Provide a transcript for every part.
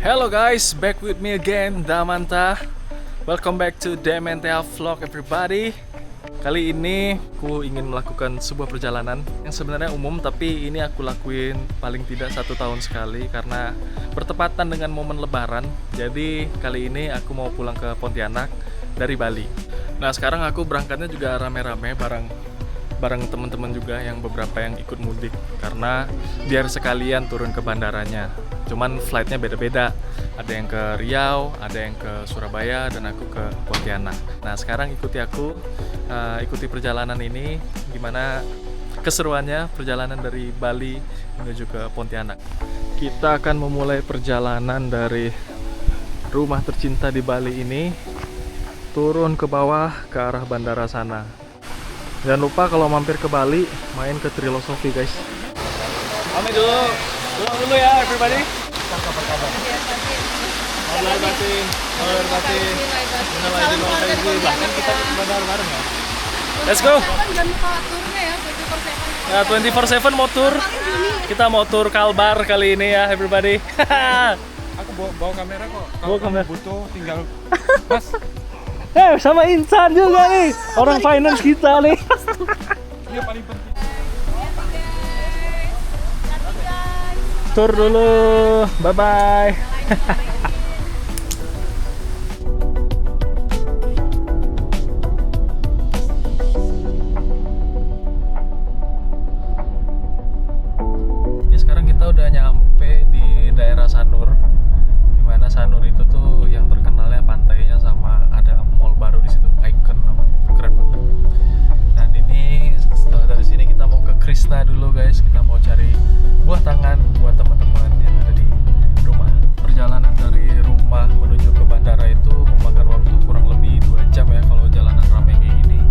Hello guys, back with me again, Damanta. Welcome back to Damanta Vlog everybody. Kali ini aku ingin melakukan sebuah perjalanan yang sebenarnya umum, tapi ini aku lakuin paling tidak 1 tahun sekali karena bertepatan dengan momen lebaran. Jadi kali ini aku mau pulang ke Pontianak dari Bali. Nah sekarang aku berangkatnya juga rame-rame bareng teman-teman juga yang beberapa yang ikut mudik karena biar sekalian turun ke bandaranya. Cuman flightnya beda-beda, ada yang ke Riau, ada yang ke Surabaya, dan aku ke Pontianak. Nah sekarang ikuti aku, ikuti perjalanan ini, gimana keseruannya perjalanan dari Bali menuju ke Pontianak. Kita akan memulai perjalanan dari rumah tercinta di Bali ini, turun ke bawah ke arah bandara sana. Jangan lupa kalau mampir ke Bali, main ke Trilosofi guys. Kami dulu ya everybody. Kabar. Lahir batin. Bahkan kita bareng ya. Let's go. Jangan lupa turnya ya, 24/7. Ya 24/7 mau tur. Kita mau tur Kalbar kali ini ya everybody. Aku bawa kamera kok. Bawa kamera. Butuh tinggal Mas. Sama Insan juga nih. Orang finance kita nih. Dia paling penting. Tur dulu. Bye bye. Ini sekarang kita udah nyampe di daerah Sanur. Dimana Sanur itu tuh yang terkenalnya pantainya sama ada mall baru di situ, Icon namanya. Keren banget. Dan ini setelah dari sini kita mau ke Krishna dulu guys. Kita mau cari buah tangan buat teman-teman yang ada di rumah. Perjalanan dari rumah menuju ke bandara itu memakan waktu kurang lebih 2 jam ya kalau jalanan ramai kayak gini.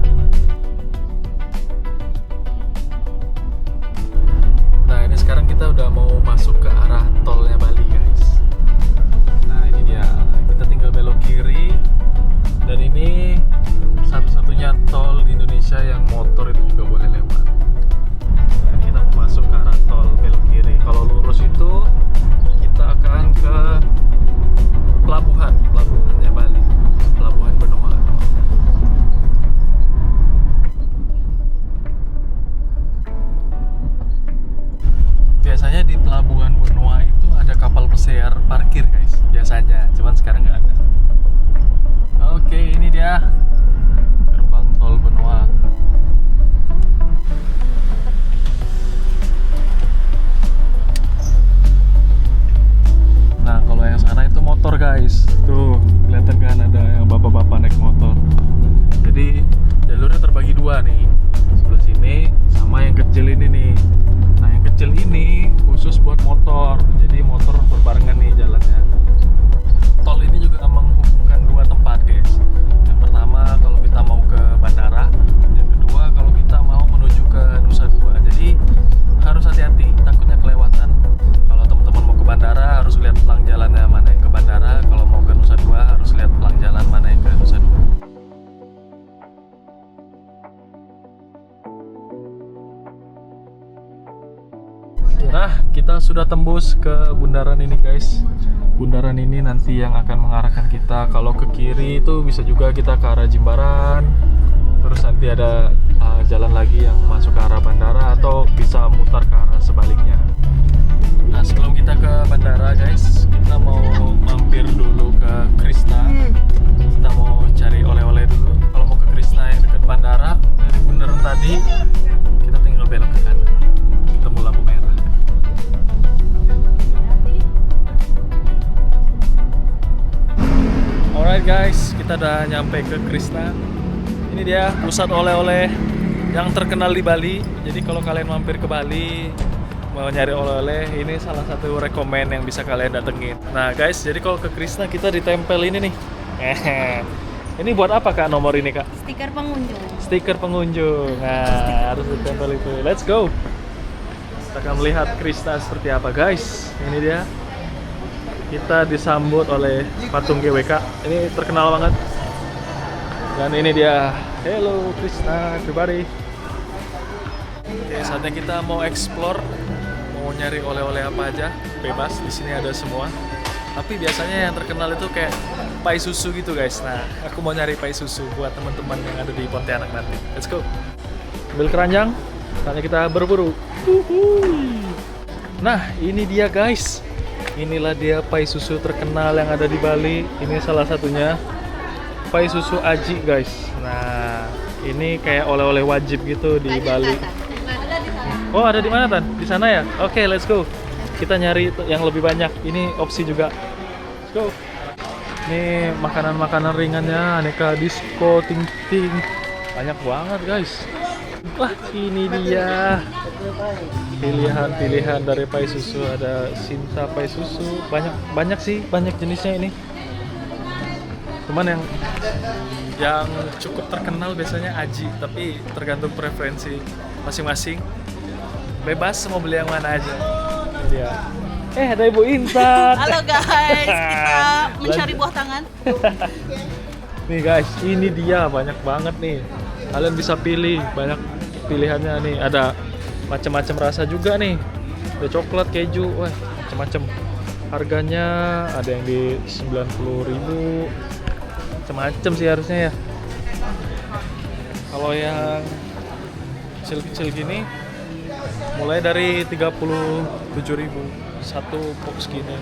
Nah ini sekarang kita udah mau masuk ke arah tolnya Bali guys. Nah ini dia, kita tinggal belok kiri. Dan ini satu-satunya tol di Indonesia yang motor itu juga boleh lewat. Nah, kita mau masuk ke arah tol belok kiri. Kalau lurus itu kita akan ke pelabuhannya Bali, Pelabuhan Benoa. Biasanya di Pelabuhan Benoa itu ada kapal pesiar parkir guys, biasanya, cuman sekarang nggak ada. Oke, ini dia gerbang tol Benoa. Nah, kalau yang sana itu motor guys. Tuh, kelihatan kan ada yang bapak-bapak naik motor. Jadi, jalurnya terbagi 2 nih. Sebelah sini sama yang kecil ini nih. Nah, yang kecil ini khusus buat motor. Jadi, motor berbarengan nih jalannya. Tol ini juga menghubungkan 2 tempat guys. Yang pertama kalau kita mau ke bandara, yang kedua kalau kita mau menuju ke Nusa Dua. Jadi harus hati-hati, takutnya kelewatan. Kalau teman-teman mau ke bandara harus lihat pelang jalannya mana yang ke bandara. Kalau mau ke Nusa Dua harus lihat pelang jalan mana yang ke Nusa Dua. Nah, kita sudah tembus ke bundaran ini guys. Bundaran ini nanti yang akan mengarahkan kita. Kalau ke kiri itu bisa juga kita ke arah Jimbaran. Terus nanti ada jalan lagi yang masuk ke arah bandara atau bisa mutar ke arah sebaliknya. Nah, sebelum kita ke bandara guys, kita mau mampir dulu ke Krishna. Kita mau cari oleh-oleh dulu. Kalau mau ke Krishna yang dekat bandara, dari bundaran tadi kita tinggal belok ke kanan. Ketemu lampu merah. Alright guys, kita udah nyampe ke Krishna. Ini dia pusat oleh-oleh yang terkenal di Bali. Jadi kalau kalian mampir ke Bali mau nyari oleh-oleh, ini salah satu rekomen yang bisa kalian datengin. Nah guys, jadi kalau ke Krishna kita ditempel ini nih. Ini buat apa kak nomor ini kak? Stiker pengunjung. Stiker pengunjung. Nah, harus ditempel itu. Let's go. Kita akan melihat Krishna seperti apa guys. Ini dia. Kita disambut oleh patung GWK. Ini terkenal banget. Dan ini dia. Hello Krishna, everybody. Oke, saatnya kita mau explore, mau nyari oleh-oleh apa aja, bebas. Di sini ada semua. Tapi biasanya yang terkenal itu kayak pai susu gitu guys. Nah, aku mau nyari pai susu buat teman-teman yang ada di Pontianak nanti. Let's go. Ambil keranjang, saatnya kita berburu. Nah, ini dia guys. Inilah dia pai susu terkenal yang ada di Bali. Ini salah satunya pai susu Aji guys. Nah, ini kayak oleh-oleh wajib gitu di Bali. Oh, ada di mana Tan? Di sana ya? Oke, let's go. Kita nyari yang lebih banyak. Ini opsi juga. Let's go. Ini makanan-makanan ringannya, aneka disco, ting-ting. Banyak banget guys. Wah, ini dia pilihan-pilihan dari pai susu. Ada Sinta pai susu. Banyak sih, banyak jenisnya ini. Cuman yang cukup terkenal biasanya Aji, tapi tergantung preferensi masing-masing. Bebas mau beli yang mana aja. Ini dia. Ada Ibu Intan. Halo guys, kita mencari buah tangan. Nih guys, ini dia banyak banget nih. Kalian bisa pilih, banyak pilihannya nih. Ada macam-macam rasa juga nih. Ada coklat, keju, wah macam-macam. Harganya ada yang di 90.000. Macam-macam sih harusnya ya. Kalau yang kecil-kecil gini mulai dari 37.000 satu box gini.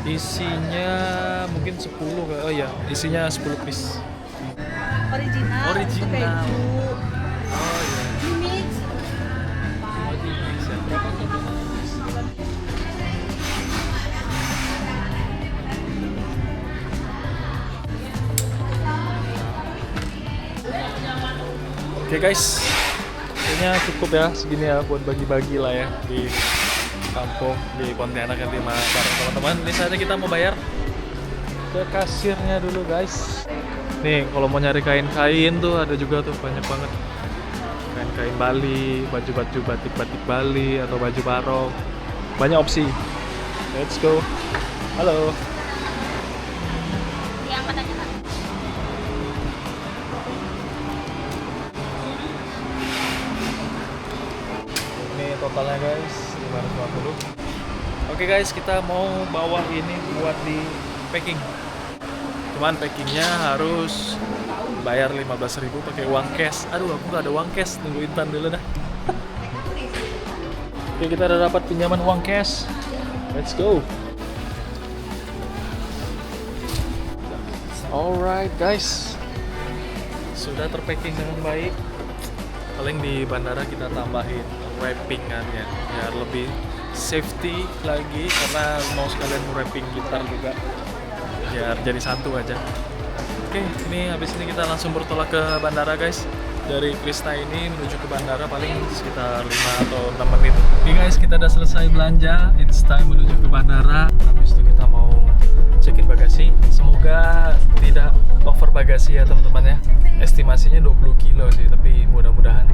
Isinya mungkin 10 kayak. Oh ya, isinya 10 piece. Original. Original. Keju. Oh iya. Mix. Berapa tuh? Oke guys, kayaknya cukup ya segini ya buat bagi-bagi lah ya di kampung di Pontianak nanti bareng teman-teman. Ini saatnya kita mau bayar ke kasirnya dulu guys. Nih kalau mau nyari kain-kain tuh ada juga tuh banyak banget. Kain-kain Bali, baju-baju batik-batik Bali atau baju barong. Banyak opsi. Let's go. Halo. Yang katanya Pak. Ini totalnya guys 550. Oke guys, kita mau bawa ini buat di packing. Cuman packingnya harus bayar 15.000 pakai uang cash. Aduh, aku nggak ada uang cash. Tunggu Intan dulu dah. Oke, kita udah dapat pinjaman uang cash. Let's go. Alright guys, sudah terpacking dengan baik. Paling di bandara kita tambahin wrappingannya biar lebih safety lagi, karena mau sekalian wrapping gitar juga biar jadi satu aja. Oke, ini habis ini kita langsung bertolak ke bandara guys. Dari Krishna ini menuju ke bandara paling sekitar 5 atau 6 menit. Oke guys, kita udah selesai belanja. It's time menuju ke bandara. Habis itu kita mau check-in bagasi. Semoga tidak over bagasi ya teman-teman ya. Estimasinya 20 kilo sih, tapi mudah-mudahan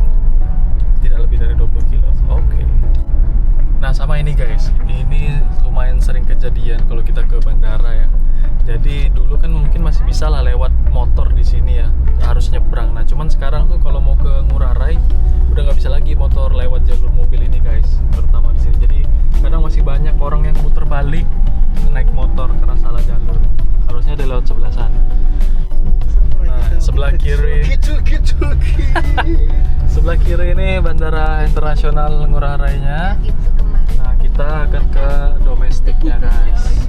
tidak lebih dari 20 kilo. Oke. Nah sama ini guys, ini lumayan sering kejadian kalau kita ke bandara ya. Jadi dulu kan mungkin masih bisa lah lewat motor di sini ya, harus nyebrang. Nah cuman sekarang tuh kalau mau ke Ngurah Rai udah nggak bisa lagi motor lewat jalur mobil ini guys, terutama di sini. Jadi kadang masih banyak orang yang muter balik naik motor karena salah jalur. Harusnya ada lewat sebelah sana. Nah sebelah kiri, sebelah kiri ini Bandara Internasional Ngurah Rai-nya. Nah kita akan ke domestiknya guys.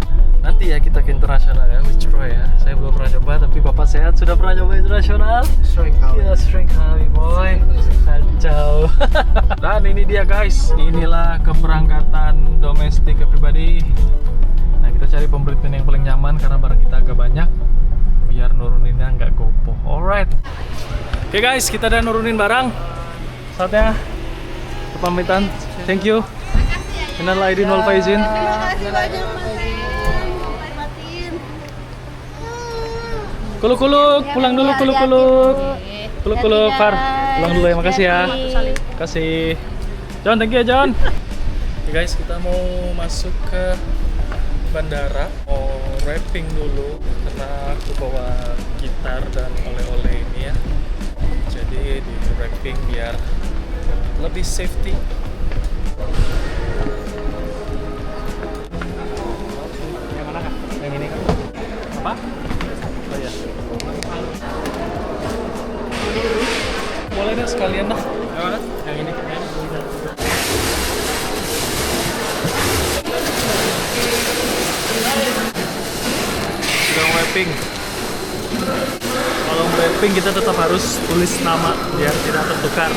Nanti ya kita ke internasional ya, which pro ya. Saya belum pernah coba, tapi Bapak sehat sudah pernah coba internasional. Sering kali boy. Kacau. Dan ini dia guys, inilah keberangkatan domestik everybody. Nah kita cari pemberitahuan yang paling nyaman karena barang kita agak banyak, biar nuruninnya nggak gopoh. Alright. Oke guys, kita udah nurunin barang. Saatnya kepamitan. Thank you. Minal aidin wal faizin. Terima kasih banyak Mas. Kuluk-kuluk, pulang dulu kuluk-kuluk. Kuluk-kuluk, Far. Pulang dulu ya, makasih ya. Kasih. John, thank you ya, John. Oke guys, kita mau masuk ke bandara. Mau wrapping dulu karena aku bawa gitar dan oleh-oleh ini ya. Jadi di wrapping biar lebih safety. Yang mana kak? sekalian dah. Yang mana? Yang ini. Sedang wrapping. Kalau wrapping kita tetap harus tulis nama biar tidak tertukar.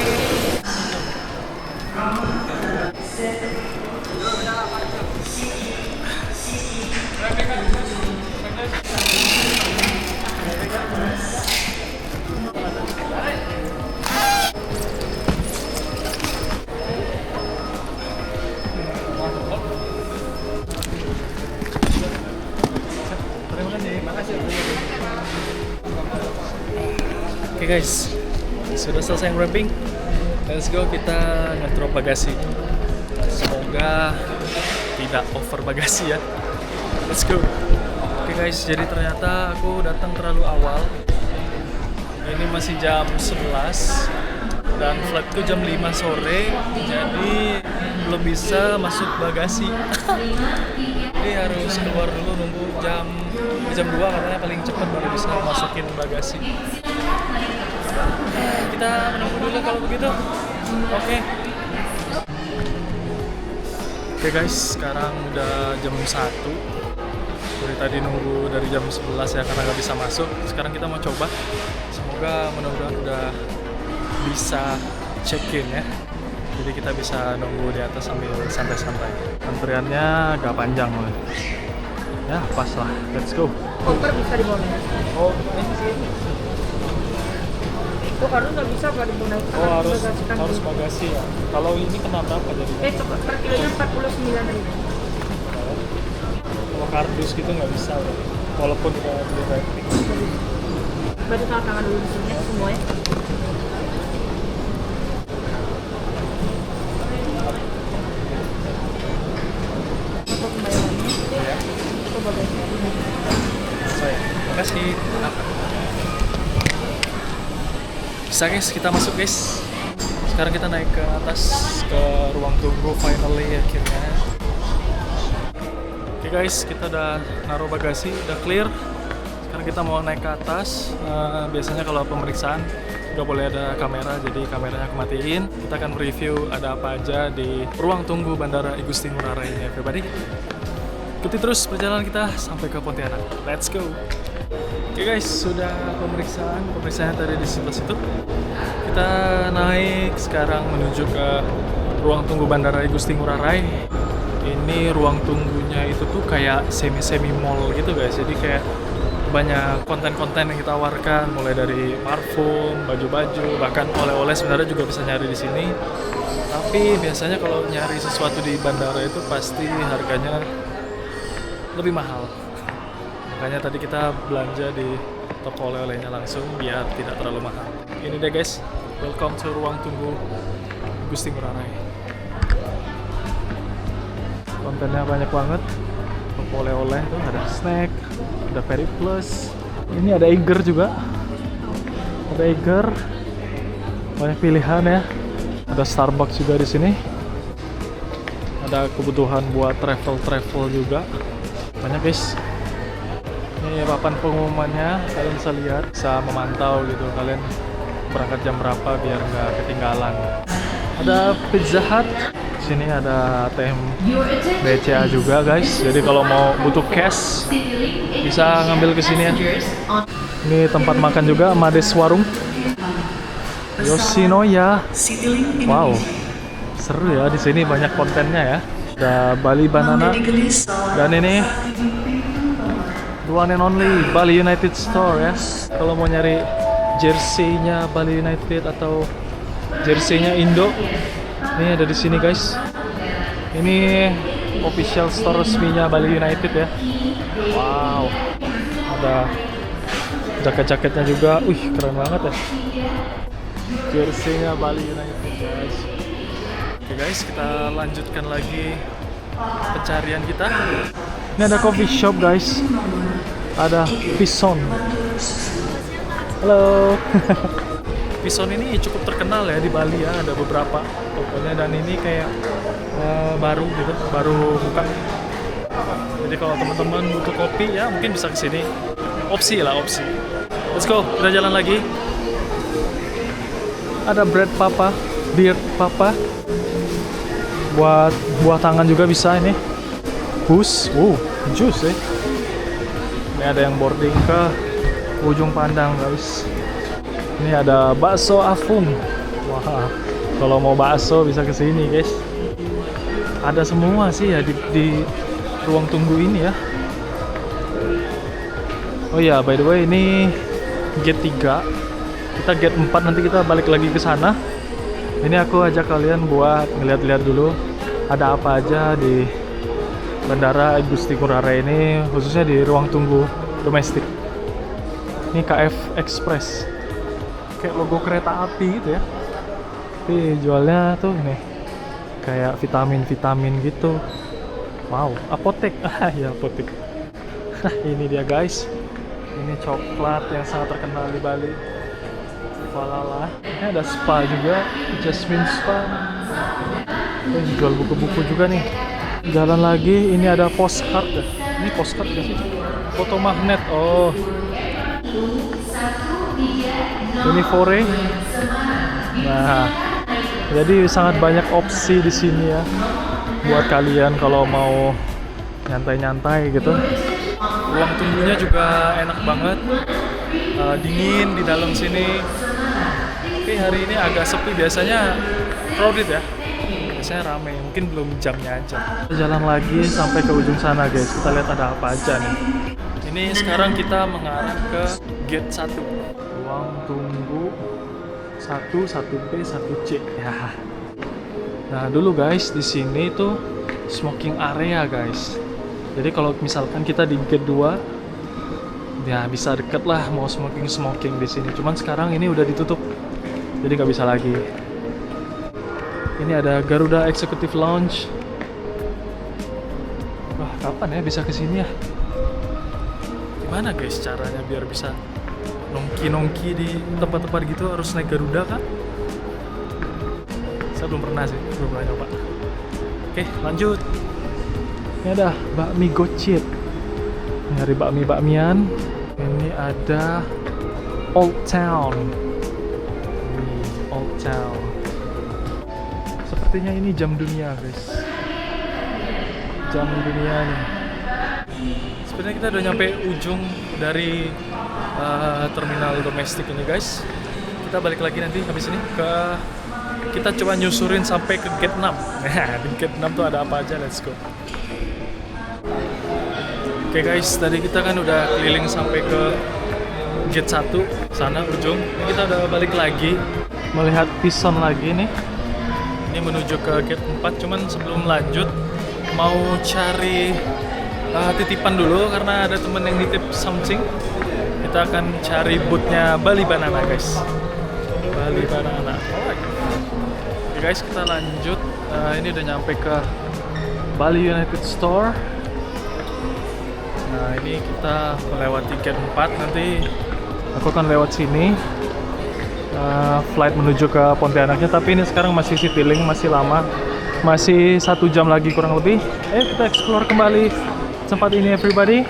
Oke guys, sudah selesai wrapping. Let's go, kita ngedrop bagasi. Semoga tidak over bagasi ya. Let's go. Oke guys, jadi ternyata aku datang terlalu awal. Ini masih jam 11 dan flightku jam 5 sore, jadi belum bisa masuk bagasi. Jadi harus keluar dulu nunggu jam 2 katanya paling cepat baru bisa masukin bagasi. Kita menunggu dulu kalau begitu. Oke. Oke guys, sekarang udah jam 1. Dari tadi nunggu dari jam 11 ya karena nggak bisa masuk. Sekarang kita mau coba. Semoga mudah-mudahan udah bisa check-in ya. Jadi kita bisa nunggu di atas sambil santai-santai. Antriannya agak panjang loh. Ya pas lah. Let's go. Koper bisa dibawa. Oh, ini sih. Oh, harus nggak bisa Pak dibawa naik. Oh harus bagasi ya. Kalau ini kena berapa jadi? Coba per kilonya 49.000. Kalau kardus gitu nggak bisa loh. Walaupun kita beli wrapping. Berarti tangan dulu di sini semuanya. Apa pembayarannya? Ya. Itu bagasinya. Makasih. Bisa guys, kita masuk guys. Sekarang kita naik ke atas ke ruang tunggu finally akhirnya. Oke guys, kita udah naruh bagasi, udah clear. Sekarang kita mau naik ke atas. Biasanya kalau pemeriksaan nggak boleh ada kamera, jadi kameranya aku matiin. Kita akan review ada apa aja di ruang tunggu Bandara Igusti Ngurah Rai ini, everybody. Ikuti terus perjalanan kita sampai ke Pontianak. Let's go. Oke guys, sudah pemeriksaannya tadi di sebelah situ. Kita naik sekarang menuju ke ruang tunggu Bandara Igusti Ngurah Rai. Ini ruang tunggunya itu tuh kayak semi mall gitu guys. Jadi kayak banyak konten-konten yang kita tawarkan, mulai dari parfum, baju-baju, bahkan oleh-oleh sebenarnya juga bisa nyari di sini. Tapi biasanya kalau nyari sesuatu di bandara itu pasti harganya lebih mahal. Makanya tadi kita belanja di toko oleh-olehnya langsung biar tidak terlalu mahal. Ini deh guys, welcome to ruang tunggu Igusti Ngurah Rai. Kontennya banyak banget. Toko oleh-oleh tuh ada snack, ada Ferry Plus. Ini ada Eiger juga. Ada Eiger. Banyak pilihan ya. Ada Starbucks juga di sini. Ada kebutuhan buat travel juga. Banyak guys. Ini papan pengumumannya, kalian bisa lihat, bisa memantau gitu kalian berangkat jam berapa biar nggak ketinggalan. Ada Pizza Hut, sini ada ATM BCA juga guys. Jadi kalau mau butuh cash bisa ngambil ke sini ya. Ini tempat makan juga, Mades Warung, Yoshinoya. Wow, seru ya di sini, banyak kontennya ya. Ada Bali Banana dan ini the one and only Bali United Store ya. Kalau mau nyari jersey-nya Bali United atau jersey-nya Indo, ini ada di sini guys. Ini official store resminya Bali United ya. Wow, ada jaket-jaketnya juga. Wih, keren banget ya. Jersey-nya Bali United guys. Oke guys, kita lanjutkan lagi pencarian kita. Ini ada coffee shop guys. Ada Pison. Halo. Pison ini cukup terkenal ya di Bali ya. Ada beberapa tokonya dan ini kayak baru gitu, baru buka. Jadi kalau teman-teman butuh kopi ya mungkin bisa kesini. Opsi lah, opsi. Let's go, kita jalan lagi. Ada bread papa, beard papa. Buat buah tangan juga bisa ini. Bus, jus ya. Ini ada yang boarding ke ujung pandang guys. Ini ada bakso Afung. Wah, kalau mau bakso bisa ke sini guys. Ada semua sih ya di ruang tunggu ini ya. Oh ya, by the way ini gate 3. Kita gate 4 nanti kita balik lagi ke sana. Ini aku ajak kalian buat ngeliat-liat dulu ada apa aja di Bandara Igusti Ngurah Rai ini, khususnya di ruang tunggu domestik. Ini KF Express. Kayak logo kereta api gitu ya. Tapi jualnya tuh nih kayak vitamin-vitamin gitu. Wow, apotek. Ya apotek. Ini dia guys. Ini coklat yang sangat terkenal di Bali. Valhalla. Ini ada spa juga, Jasmine Spa. Jual buku-buku juga nih. Jalan lagi, ini ada postcard ya. Ini postcard gak sih? Foto magnet. Oh. Ini fore. Nah, jadi sangat banyak opsi di sini ya. Buat kalian kalau mau nyantai-nyantai gitu. Ruang tunggunya juga enak banget. Dingin di dalam sini. Tapi hari ini agak sepi, biasanya crowded ya. Biasanya rame, mungkin belum jamnya aja. Kita jalan lagi sampai ke ujung sana guys. Kita lihat ada apa aja nih. Ini sekarang kita mengarah ke gate 1. Ruang tunggu 1, 1B, 1C. Ya. Nah, dulu guys di sini tuh smoking area guys. Jadi kalau misalkan kita di gate 2 ya bisa deket lah mau smoking di sini. Cuman sekarang ini udah ditutup. Jadi nggak bisa lagi. Ini ada Garuda Executive Lounge. Wah, kapan ya bisa kesini ya? Gimana guys caranya biar bisa nongki di tempat-tempat gitu, harus naik Garuda kan? Saya belum pernah sih, belum pernah nyoba. Oke, lanjut. Ini ada bakmi gocit. Nyari bakmian. Ini ada Old Town. Old Town. Sepertinya ini jam dunia guys. Jam dunia nih. Sebenarnya kita udah nyampe ujung dari terminal domestik ini guys. Kita balik lagi nanti habis ini kita coba nyusurin sampai ke gate 6. Nah, di gate 6 tuh ada apa aja, let's go. Oke guys, tadi kita kan udah keliling sampai ke gate 1 sana ujung. Kita udah balik lagi melihat Pison lagi nih. Ini menuju ke gate 4, cuman sebelum lanjut mau cari titipan dulu karena ada temen yang nitip something. Kita akan cari bootnya Bali Banana guys. Bali Banana. Oke guys, kita lanjut. Ini udah nyampe ke Bali United Store. Nah, ini kita melewati gate 4. Nanti aku akan lewat sini. Flight menuju ke Pontianaknya, tapi ini sekarang masih Citylink, masih lama, masih 1 jam lagi kurang lebih. Kita explore kembali tempat ini everybody.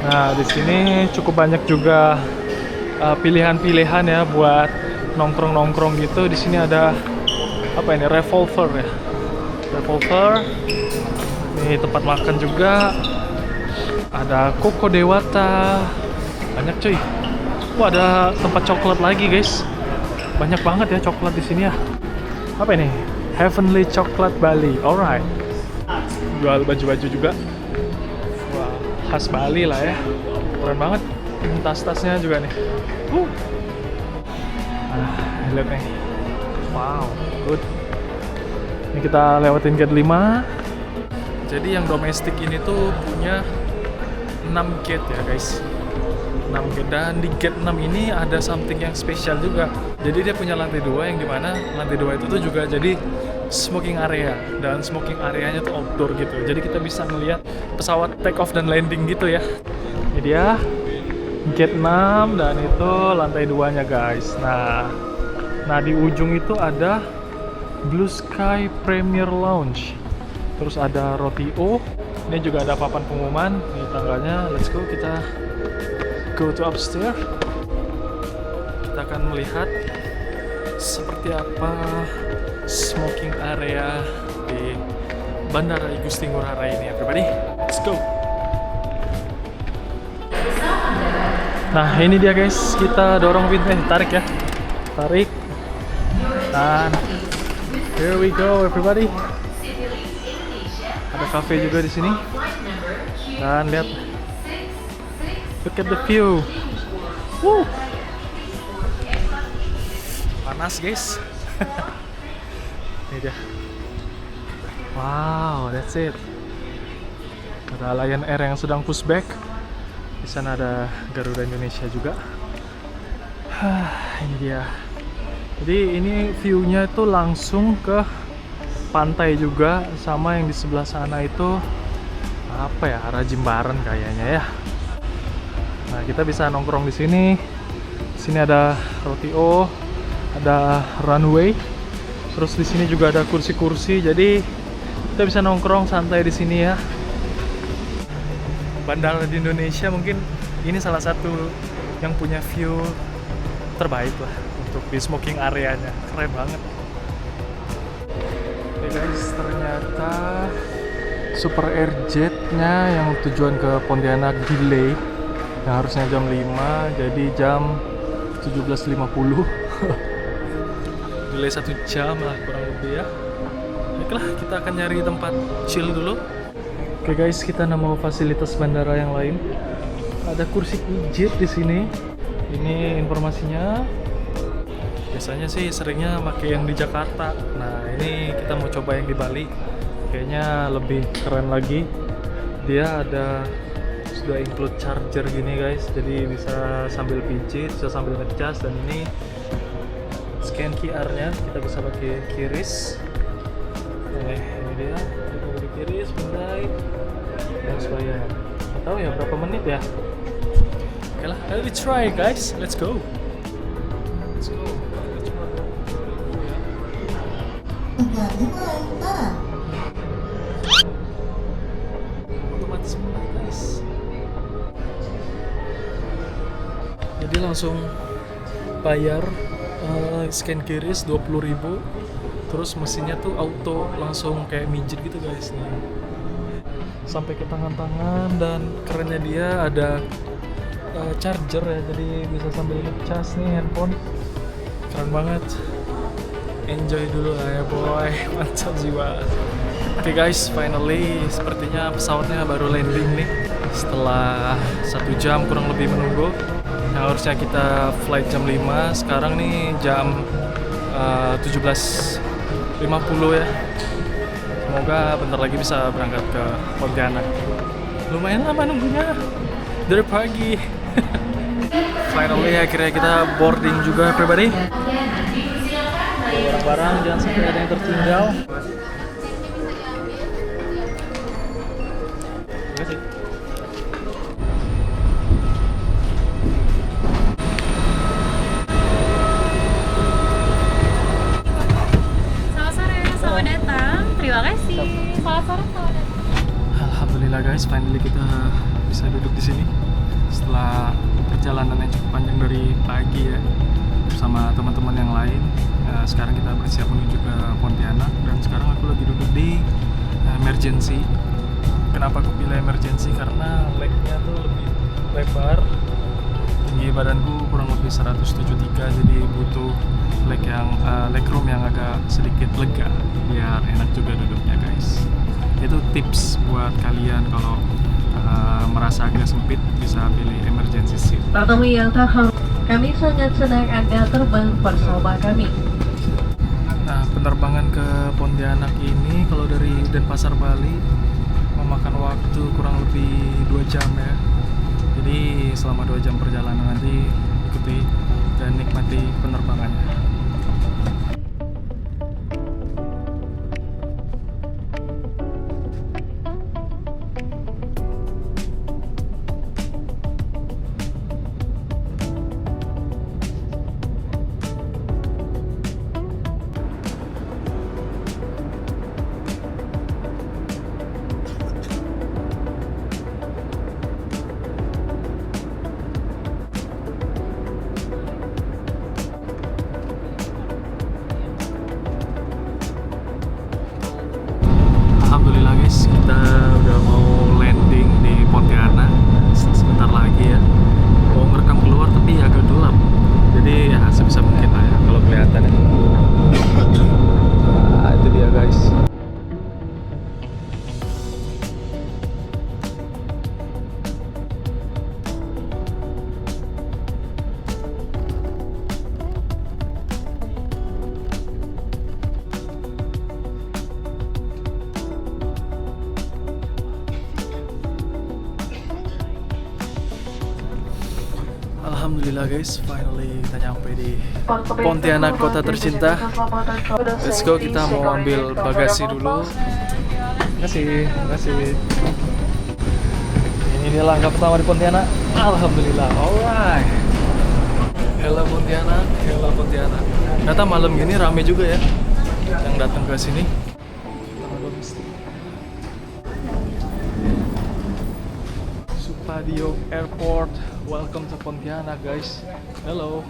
Nah, di sini cukup banyak juga pilihan-pilihan ya buat nongkrong-nongkrong gitu. Di sini ada apa ini, Revolver ya, Revolver. Ini tempat makan juga. Ada Koko Dewata, banyak cuy. Wah, ada tempat coklat lagi guys. Banyak banget ya coklat di sini ya. Apa ini? Heavenly Chocolate Bali. Alright. Jual baju-baju juga. Wah, khas Bali lah ya. Keren banget. Tas-tasnya juga nih. Lihat nih. Wow, good. Ini kita lewatin gate 5. Jadi yang domestik ini tuh punya 6 gate ya guys. 6 gate, dan di gate 6 ini ada something yang spesial juga. Jadi dia punya lantai 2 yang dimana lantai 2 itu tuh juga jadi smoking area, dan smoking areanya tuh outdoor gitu. Jadi kita bisa ngeliat pesawat take off dan landing gitu ya. Ini dia gate 6 dan itu lantai 2-nya guys. Nah di ujung itu ada Blue Sky Premier Lounge. Terus ada Roti-O. Ini juga ada papan pengumuman. Ini tangganya. Let's go, kita go to upstairs. Kita akan melihat seperti apa smoking area di Bandara Igusti Ngurah Rai ini, everybody. Let's go. Nah, ini dia guys, kita dorong pintu, tarik ya. Tarik. Dan here we go, everybody. Ada cafe juga di sini. Dan lihat. Look at the view. Woo. Panas guys. Ini dia. Wow, that's it. Ada Lion Air yang sedang pushback. Di sana ada Garuda Indonesia juga. Ini dia. Jadi ini view-nya itu langsung ke pantai juga, sama yang di sebelah sana itu apa ya, arah Jimbaran kayaknya ya. Nah, kita bisa nongkrong di sini. Di sini ada roti-o, ada runway. Terus di sini juga ada kursi-kursi. Jadi kita bisa nongkrong santai di sini ya. Bandara di Indonesia mungkin ini salah satu yang punya view terbaik lah untuk di smoking areanya. Keren banget. Oke guys, ternyata Super Air Jet-nya yang tujuan ke Pontianak delay. Yang harusnya jam 5 jadi jam 17.50. Delay 1 jam lah kurang lebih ya. Baiklah, kita akan nyari tempat chill dulu. Oke guys, kita nemu fasilitas bandara yang lain. Ada kursi pijit di sini. Ini informasinya. Biasanya sih seringnya pakai yang di Jakarta. Nah, ini kita mau coba yang di Bali. Kayaknya lebih keren lagi. Dia ada sudah include charger gini guys. Jadi bisa sambil pijit, bisa sambil ngecas, dan ini scan QR-nya kita bisa pakai QRIS. Ini dia, kita pakai QRIS, pindai, dan bayar. Nggak tahu ya berapa menit ya. Oke lah, let's try guys, let's go. Let's go. Otomatis mulai guys. Jadi langsung bayar, scan QRIS 20.000. Terus mesinnya tuh auto langsung kayak mijit gitu guys nih. Sampai ke tangan-tangan, dan kerennya dia ada charger ya, jadi bisa sambil ngecas nih handphone. Keren banget. Enjoy dulu lah ya boy, mantap jiwa. Oke guys, finally sepertinya pesawatnya baru landing nih. Setelah 1 jam kurang lebih menunggu. Yang harusnya kita flight jam 5, sekarang nih jam 17.50 ya. Semoga bentar lagi bisa berangkat ke Pontianak. Lumayan lama nunggunya, dari pagi. Finally akhirnya kita boarding juga everybody. Barang-barang jangan sampai ada yang tertinggal. Terima kasih. Selamat sore, selamat datang. Terima kasih. Selamat sore, selamat datang. Alhamdulillah guys, finally kita bisa duduk di sini setelah perjalanan yang cukup panjang dari pagi ya bersama teman-teman yang lain. Sekarang kita bersiap menuju ke Pontianak, dan sekarang aku lagi duduk di emergency. Kenapa aku pilih emergency? Karena leg-nya tuh lebih lebar. Tinggi badanku kurang lebih 173, jadi butuh leg room yang agak sedikit lega biar enak juga duduknya guys. Itu tips buat kalian kalau merasa agak sempit, bisa pilih emergency seat. Pak Tommy yang tahu, kami sangat senang Anda terbang bersama kami. Nah, penerbangan ke Pontianak ini kalau dari Denpasar Bali memakan waktu kurang lebih 2 jam ya. Jadi selama 2 jam perjalanan nanti ikuti dan nikmati penerbangannya. Alhamdulillah guys, finally kita nyampe di Pontianak, kota tercinta. Let's go, kita mau ambil bagasi dulu. Terima kasih. Ini dia langkah pertama di Pontianak. Alhamdulillah, alright. Hello Pontianak. Ternyata malam gini rame juga ya yang datang ke sini. Supadio Airport. Welcome to Pontianak guys. Hello.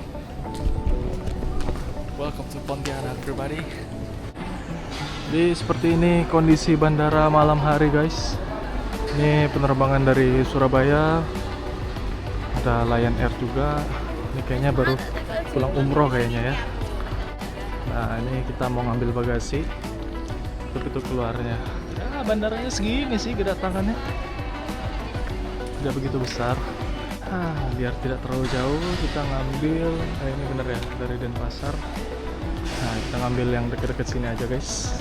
Welcome to Pontianak everybody. Jadi seperti ini kondisi bandara malam hari guys. Ini penerbangan dari Surabaya. Ada Lion Air juga. Ini kayaknya baru pulang umroh kayaknya ya. Nah ini kita mau ngambil bagasi. Itu pintu keluarnya. Ya bandaranya segini sih kedatangannya. Tidak begitu besar. Biar tidak terlalu jauh kita ngambil ini bener ya dari Denpasar. Nah kita ngambil yang deket-deket sini aja guys.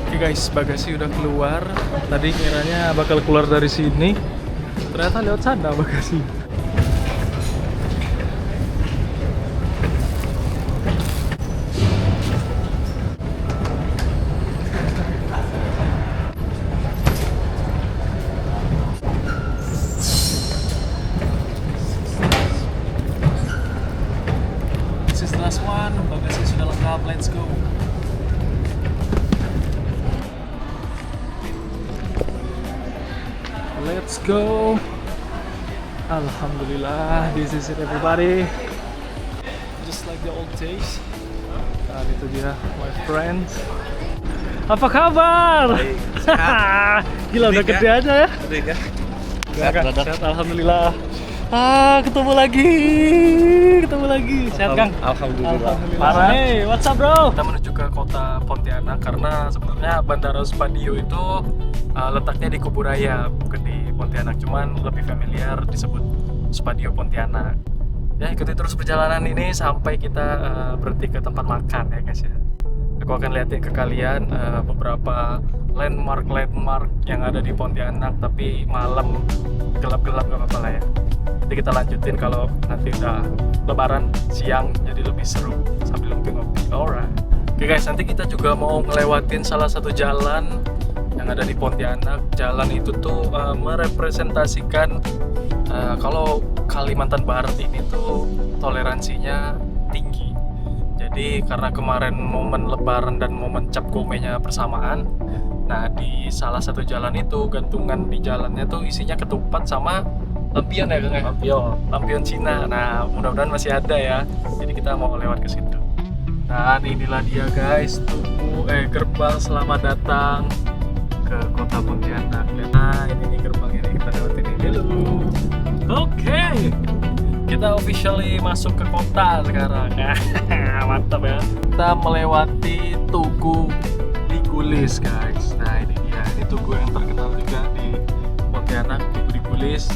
Oke guys, bagasi udah keluar. Tadi kiranya bakal keluar dari sini, ternyata lewat sana bagasi. Bagasi sudah lengkap, let's go. Let's go. Alhamdulillah, this is it everybody. Just like the old days. Nah, itu dia my friends. Apa kabar? Gila udah gede aja ya. Sehat, alhamdulillah. Ketemu lagi. Sehat Kang? Alhamdulillah. Parah. Hey, what's up bro? Kita menuju ke kota Pontianak karena sebenarnya Bandara Supadio itu letaknya di Kuburaya, bukan di Pontianak, cuman lebih familiar disebut Supadio Pontianak. Ya ikuti terus perjalanan ini sampai kita berhenti ke tempat makan ya guys ya. Aku akan lihatin ke kalian beberapa landmark yang ada di Pontianak, tapi malam gelap-gelap gak apa-apa lah ya. Nanti kita lanjutin kalau nanti udah lebaran siang, jadi lebih seru sambil ngopi-ngopi. Alright. Oke guys, nanti kita juga mau ngelewatin salah satu jalan yang ada di Pontianak. Jalan itu tuh merepresentasikan kalau Kalimantan Barat ini tuh toleransinya tinggi. Jadi karena kemarin momen lebaran dan momen cap gomenya bersamaan, nah di salah satu jalan itu gantungan di jalannya tuh isinya ketupat sama lampion ya Kang? Lampion Cina. Nah mudah-mudahan masih ada ya. Jadi kita mau lewat ke situ. Dan inilah dia guys, gerbang selamat datang ke kota Pontianak. Nah ini gerbang ini kita lewatin ini dulu. Oke, kita officially masuk ke kota sekarang. Mantap ya. Kita melewati Tugu Digulis guys. Nah ini dia, ini tugu yang terkenal juga di Pontianak, Tugu Digulis.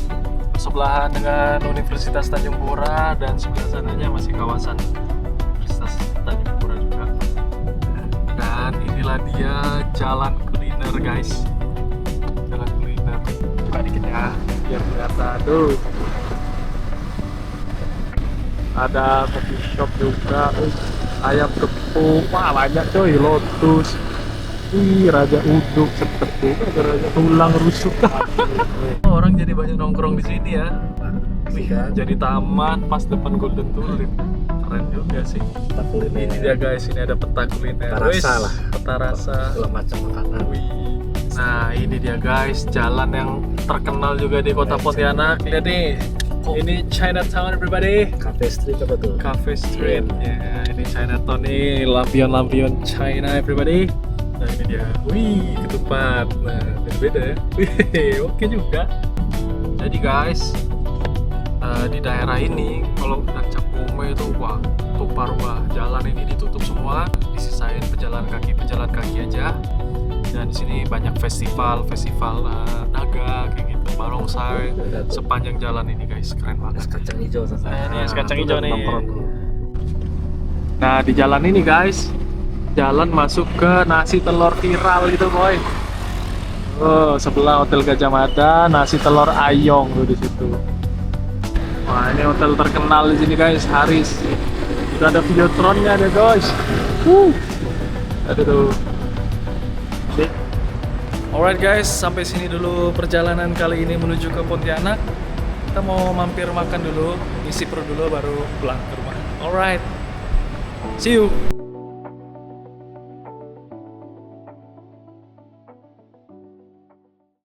Sebelahan dengan Universitas Tanjung Pura dan sebelah sananya masih kawasan Universitas Tanjung Pura juga. Dan inilah dia jalan kuliner guys. Jalan kuliner. Buka dikit ya, biar kelihatan tuh. Ada coffee shop juga. Ayam gepuk, wah banyak coy, lotus. Raja uduk, seperti raja tulang rusuk. Orang jadi banyak nongkrong di sini ya. Jadi taman pas depan Golden Tulip. Keren juga sih. Ini dia guys, ini ada peta kuliner. Peta rasa lah. Peta rasa. Segala macam makanan. Nah ini dia guys, jalan yang terkenal juga di kota Pontianak. Lihat nih, ini Chinatown everybody. Cafe Street apa tuh? Cafe Street. Ya, ini Chinatown nih, lampion-lampion China everybody. Nah ini dia, wih ketupat. Nah beda ya, wih oke juga. Jadi guys, di daerah ini kalau udah cap gome itu wah tuh parwah, jalan ini ditutup semua, disisain pejalan kaki aja. Dan di sini banyak festival naga kayak gitu, barongsai sepanjang jalan ini guys, keren banget. Es kacang hijau. Nah ini es kacang hijau nih. Nah di jalan ini guys, jalan masuk ke nasi telur viral gitu boy. Oh, sebelah Hotel Gajah Mada, nasi telur ayong tuh di situ. Wah, ini hotel terkenal di sini guys, Haris. Udah ada videotronnya deh guys. Aduh. Sip. Alright guys, sampai sini dulu perjalanan kali ini menuju ke Pontianak. Kita mau mampir makan dulu, isi perut dulu baru pulang ke rumah. Alright. See you.